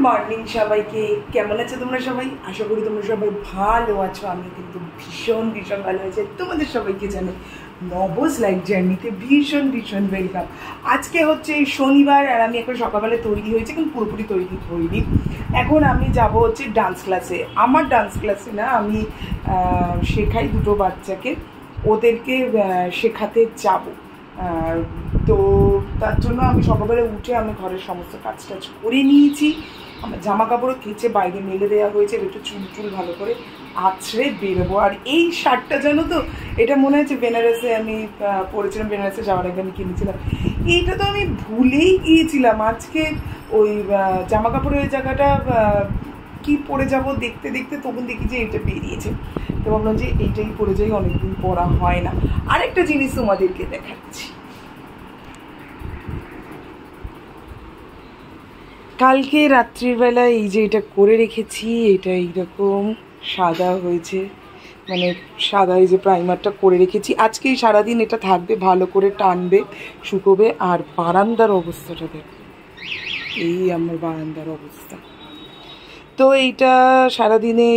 Morning সবাইকে। কেমন আছো তোমরা সবাই? আশা করি তোমরা সবাই ভালো আছো। আমি কিন্তু ভীষণ ভীষণ ভালো আছি। তোমাদের সবাইকে জানাই নবজ লাইফ জার্নিতে ভীষণ ভীষণ ওয়েলকাম। আজকে হচ্ছে শনিবার আর আমি এখন সকালবেলা তৈরি হয়েছি, কিন্তু পুরোপুরি তৈরি হইনি। এখন আমি যাব হচ্ছে ডান্স ক্লাসে। আমার ডান্স ক্লাসে না, আমি শেখাই দুটো বাচ্চাকে, ওদেরকে শেখাতে যাব। তো তার জন্য আমি সকালবেলা উঠে আমি ঘরের সমস্ত কাজ টাজ করে নিয়েছি। আমার জামা কাপড়ও কেচে বাইরে মেলে দেওয়া হয়েছে, একটু চুল ভালো করে আছড়ে বেরোবো। আর এই শার্টটা জানো তো, এটা মনে হচ্ছে বেনারসে আমি পরেছিলাম, বেনারসে যাওয়ার আগে আমি কিনেছিলাম। এইটা তো আমি ভুলেই গিয়েছিলাম। আজকে ওই জামা কাপড়ের ওই জায়গাটা কি পরে যাব দেখতে দেখতে তখন দেখি যে এটা বেরিয়েছে। তো ভাবলাম যে এইটাই পরে যাই, অনেকদিন পরা হয় না। আরেকটা জিনিস তোমাদেরকে দেখাচ্ছি। কালকে রাত্রির বেলা এই যে এটা করে রেখেছি, এটা এইরকম সাদা হয়েছে, মানে সাদা এই যে প্রাইমারটা করে রেখেছি। আজকেই সারাদিন এটা থাকবে, ভালো করে টানবে, শুকোবে। আর বারান্দার অবস্থাটা দেখো, এই আমার বারান্দার অবস্থা। তো এইটা সারাদিনে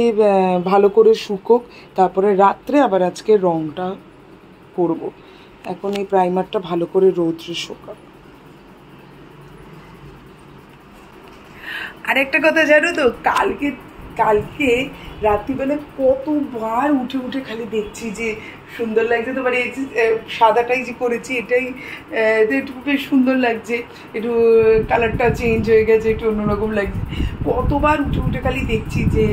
ভালো করে শুকোক, তারপরে রাত্রে আবার আজকে রঙটা করব। এখন এই প্রাইমারটা ভালো করে রৌদ্রে শুকাব। আর একটা কথা জানো তো, কালকে রাত্রিবেলা কতবার উঠে উঠে খালি দেখছি যে সুন্দর লাগছে। তো মানে সাদাটাই যে করেছি এটাই একটু বেশ সুন্দর লাগছে, একটু কালারটা চেঞ্জ হয়ে গেছে, একটু অন্যরকম লাগছে। কতবার উঠে উঠে খালি দেখছি যে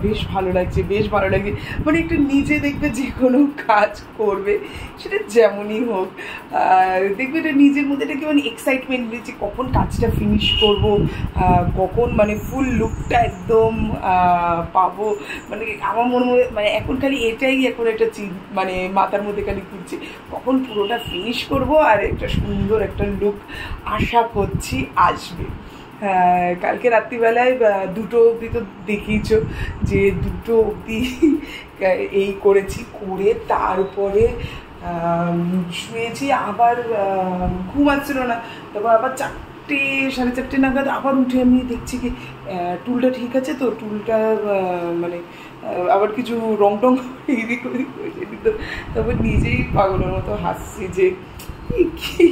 বেশ ভালো লাগছে, বেশ ভালো লাগছে। মানে একটু নিজে দেখবে যে কোনো কাজ করবে, সেটা যেমনই হোক, দেখবে এটা নিজের মধ্যে এটা কেমন এক্সাইটমেন্ট রয়েছে, কখন কাজটা ফিনিশ করব, কখন মানে ফুল লুকটা একদম পাবো। মানে আমার মনে মানে এখন খালি এটাই এখন একটা মানে মাথার মধ্যে খালি ঘুরছে, কখন পুরোটা ফিনিশ করব আর একটা সুন্দর একটা লুক আশা করছি আসবে। কালকে রাত্রিবেলায় 2টো অবধি তো দেখিয়েছ যে 2টো অবধি এই করেছি, করে তারপরে শুয়েছি। আবার ঘুম আসছিল না, তারপর আবার 4:30 নাগাদ আবার উঠে আমি দেখছি কি টুলটা ঠিক আছে তো, টুলটা মানে আবার কিছু রং টং এদিক ওদিক হয়েছে। তারপর নিজেই পাগলের মতো হাসছি যে কি।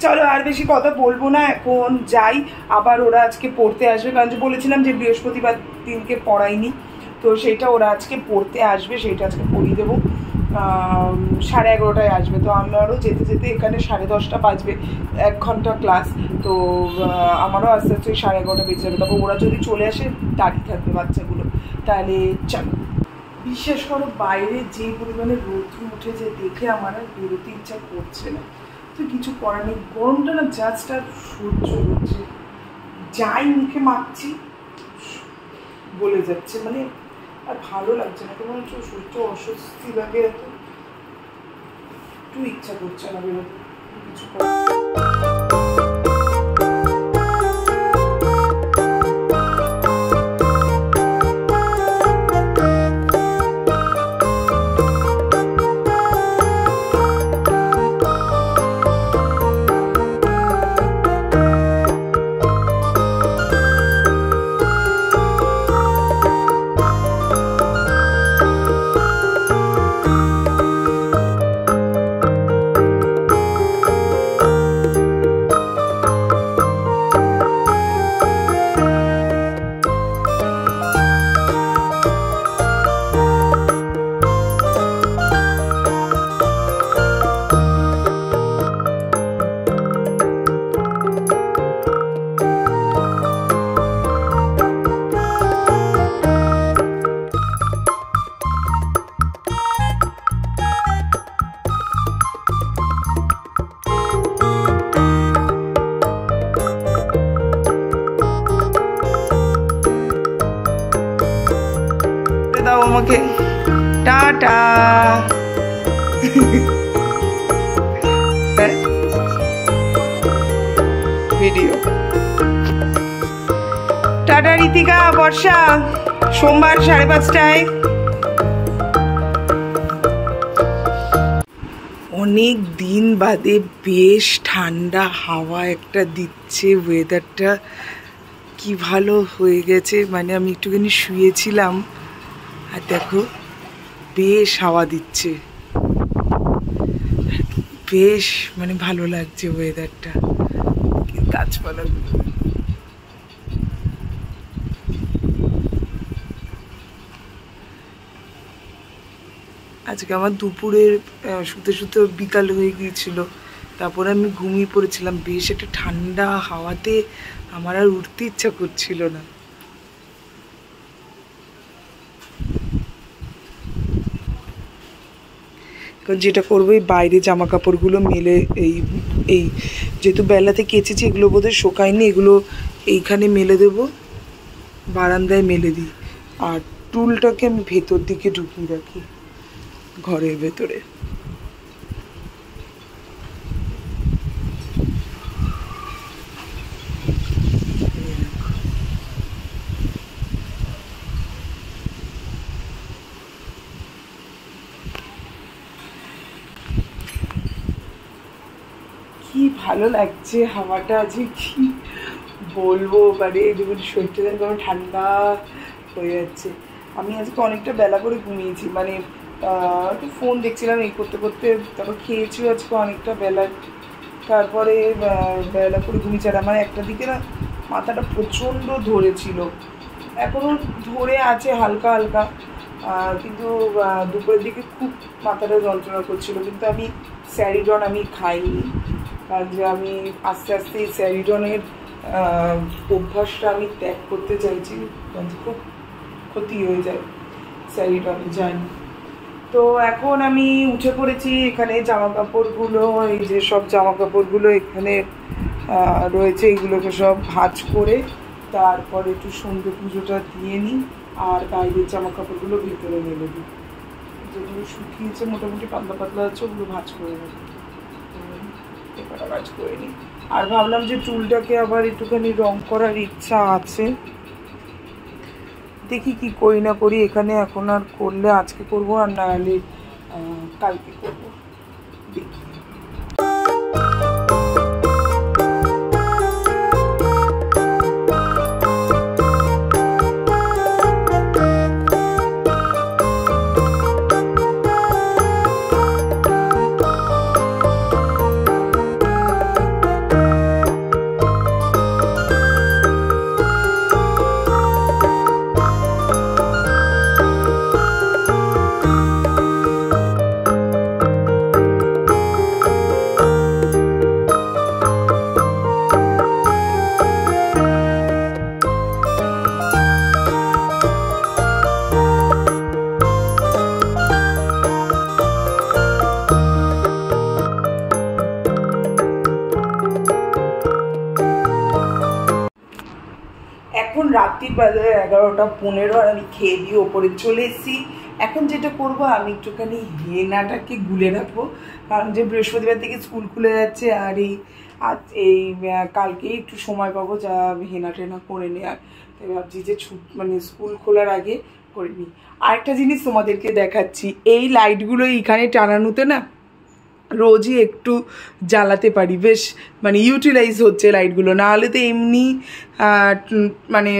চলো আর বেশি কথা বলবো না, এখন যাই। আবার ওরা আজকে পড়তে আসবে, কারণ যে বলেছিলাম যে বৃহস্পতিবার দিনকে পড়াইনি, তো সেইটা ওরা আজকে পড়তে আসবে, সেইটা আজকে পড়িয়ে দেবো। 11:30টায় আসবে। তো আমারও যেতে যেতে এখানে 10:30 বাজবে, 1 ঘন্টা ক্লাস। তো আমারও আস্তে আস্তে 11:30 বেজে যাবে। তারপর ওরা যদি চলে আসে দাঁড়িয়ে থাকবে বাচ্চাগুলো, তাহলে চলো। বিশ্বাস করো, বাইরে যে পরিমাণে রৌদ্র উঠেছে দেখে আমার আর বেরোতে ইচ্ছা করছে না। তো কিছু করার নেই, গরমটা না জাস্ট আর সহ্য হচ্ছে, যাই মুখে মাখছি বলে যাচ্ছে, মানে আর ভালো লাগছে না। কেমন একটু সহ্য অস্বস্তি লাগে, একটু ইচ্ছা করছে না বেরোতে কিছু করার। দাও আমাকে, tata. Video tata. Ritika, Barsha, সোমবার 5:30টায়। অনেক দিন বাদে বেশ ঠান্ডা হাওয়া একটা দিচ্ছে, ওয়েদারটা কি ভালো হয়ে গেছে, মানে আমি একটুখানি শুয়েছিলাম আর দেখো বেশ হাওয়া দিচ্ছে, বেশ মানে ভালো লাগছে ওয়েদারটা, গাছপালাগুলো। আজকে আমার দুপুরের শুতে শুতে বিকাল হয়ে গিয়েছিল, তারপরে আমি ঘুমিয়ে পড়েছিলাম। বেশ একটা ঠান্ডা হাওয়াতে আমার আর উঠতে ইচ্ছা করছিল না। এখন যেটা করবো, এই বাইরে জামা কাপড়গুলো মেলে এই এই যেহেতু বেলাতে কেচেছি, এগুলো বোধহয় শোকায়নি, এগুলো এইখানে মেলে দেবো, বারান্দায় মেলে দিই। আর টুলটাকে আমি ভেতর দিকে ঢুকিয়ে রাখি ঘরের ভেতরে। কি ভালো লাগছে হাওয়াটা, যে কি বলবো, মানে দেখুন শরীরটা যেন কেমন ঠান্ডা হয়ে যাচ্ছে। আমি আজকে অনেকটা বেলা করে ঘুমিয়েছি, মানে একটু ফোন দেখছিলাম এই করতে করতে, তারপর খেয়েছিও আজকে অনেকটা বেলা, তারপরে বেলা করে ঘুমিয়েছি। আর আমার একটা দিকে না মাথাটা প্রচণ্ড ধরেছিল, এখনও ধরে আছে হালকা হালকা, কিন্তু দুপুরের দিকে খুব মাথাটা যন্ত্রণা করছিল। কিন্তু আমি স্যারিডন আমি খাইনি, কারণ যে আমি আস্তে আস্তে এই স্যারিডনের অভ্যাসটা আমি ত্যাগ করতে চাইছি, কারণ খুব ক্ষতি হয়ে যায় স্যারিডন জানি। তো এখন আমি উঠে পড়েছি, এখানে জামা কাপড়গুলো, এই যে সব জামা কাপড়গুলো এখানে রয়েছে, এগুলোকে সব ভাঁজ করে তারপরে একটু সন্ধ্যে পুজোটা দিয়ে নিই, আর বাইরের জামা কাপড়গুলো ভেতরে মেলে দিই। যেগুলো শুকিয়েছে মোটামুটি পাতলা পাতলা আছে, ওগুলো ভাঁজ করে নেব, এবারে ভাঁজ করে নিই। আর ভাবলাম যে চুলটাকে আবার একটুখানি রং করার ইচ্ছা আছে, দেখি কি করি না করি। এখানে এখন আর করলে আজকে করবো, আর না হলে কালকে করবো, দেখি। এখন রাত্রির বাজে 11:15, আর আমি খেয়ে দিয়ে ওপরে চলে এসেছি। এখন যেটা করব, আমি একটুখানি হেনাটাকে গুলে রাখবো, কারণ যে বৃহস্পতিবার থেকে স্কুল খুলে যাচ্ছে, আর এই কালকে একটু সময় পাবো যা হেনা টেনা করে নেওয়ার, তাই ভাবছি যে মানে স্কুল খোলার আগে করে নিই। আরেকটা জিনিস তোমাদেরকে দেখাচ্ছি, এই লাইটগুলো এইখানে টানানোতে না রোজই একটু জ্বালাতে পারি, বেশ মানে ইউটিলাইজ হচ্ছে লাইটগুলো, নাহলে তো এমনি মানে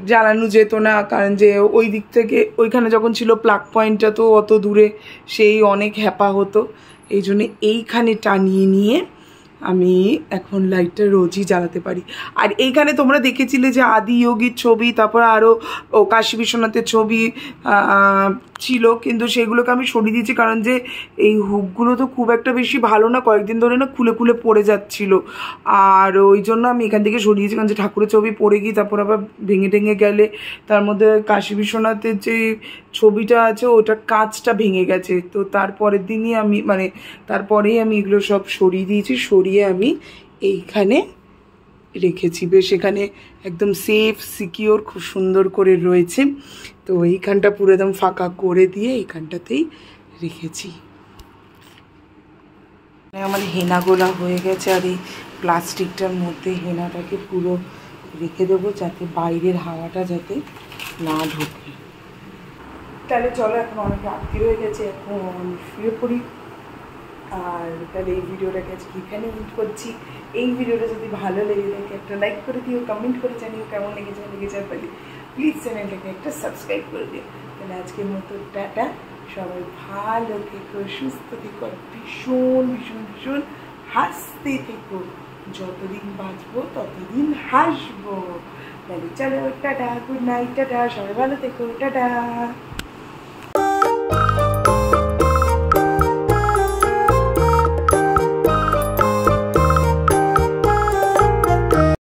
জ্বালানো যেত না, কারণ যে ওই দিক থেকে ওইখানে যখন ছিল প্লাগ পয়েন্টটা তো অত দূরে, সেই অনেক হ্যাপা হতো, এই জন্যে এইখানে টানিয়ে নিয়ে আমি এখন লাইটটা রোজই জ্বালাতে পারি। আর এইখানে তোমরা দেখেছিলে যে আদি যোগীর ছবি, তারপর আরও কাশী বিশ্বনাথের ছবি ছিল, কিন্তু সেগুলোকে আমি সরিয়ে দিয়েছি, কারণ যে এই হুকগুলো তো খুব একটা বেশি ভালো না, কয়েকদিন ধরে না খুলে খুলে পড়ে যাচ্ছিলো, আর ওই জন্য আমি এখান থেকে সরিয়েছি। কারণ যে ঠাকুরের ছবি পড়ে গিয়ে তারপর আবার ভেঙে টেঙে গেলে, তার মধ্যে কাশী বিশ্বনাথের যে ছবিটা আছে ওটার কাঁচটা ভেঙে গেছে, তো তারপরের দিনই আমি মানে তারপরেই আমি এগুলো সব সরিয়ে দিয়েছি, সরিয়ে আমি এইখানে রেখেছি। বেশ এখানে একদম সেফ সিকিওর খুব সুন্দর করে রয়েছে, তো এইখানটা পুরো একদম ফাঁকা করে দিয়ে এইখানটাতেই রেখেছি। আমার হেনা গোলা হয়ে গেছে, আর এই প্লাস্টিকটার মধ্যে হেনাটাকে পুরো রেখে দেবো, যাতে বাইরের হাওয়াটা যাতে না ঢোকে। তাহলে চলো, এখন অনেক রাত্রি হয়ে গেছে, এখন শুয়ে পড়ি। আর তাহলে এই ভিডিওটাকে আজকে এখানে এন্ড করছি। এই ভিডিওটা যদি ভালো লেগে থাকে একটা লাইক করে দিও, কমেন্ট করে জানিও কেমন লেগেছে বলে প্লিজ চ্যানেলটাকে একটা সাবস্ক্রাইব করে দিও। তাহলে আজকের মতো টাটা, সবাই ভালো থেকো, সুস্থ থেকো, ভীষণ ভীষণ ভীষণ হাসতে থেকো। যতদিন বাঁচবো ততদিন হাসবো। তাহলে চলো টাটা, গুড নাইট, টাটা, সবাই ভালো থেকো, টাটা।